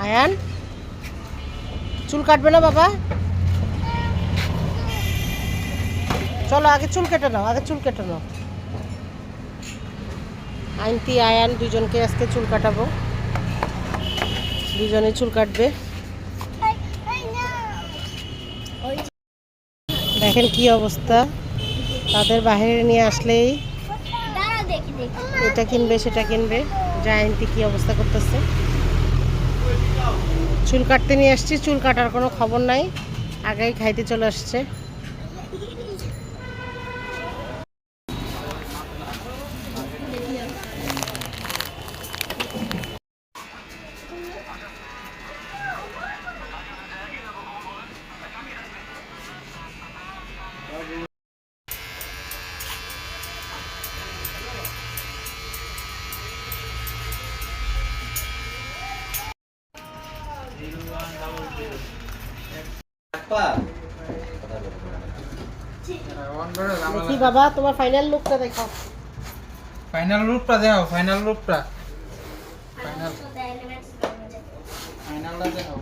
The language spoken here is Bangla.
আয়ান চুল কাটবে না বাবা? চলো আগে চুল কেটে নাও, আইনতি আয়ান দুজনকে আজকে চুল কাটাবো, দুজনে চুল কাটবে। দেখেন কি অবস্থা, তাদের বাইরে নিয়ে আসলেই এটা কিনবে সেটা কিনবে। আইনতি কি অবস্থা করতেছে, চুল কাটতে নিয়ে আসছি, চুল কাটার কোনো খবর নাই, আগেই খাইতে চলে আসছে। দেখি বাবা তোমার ফাইনাল লুকটা দেখাও, ফাইনাল লুকটা দেখাও, ফাইনালটা দেখাও।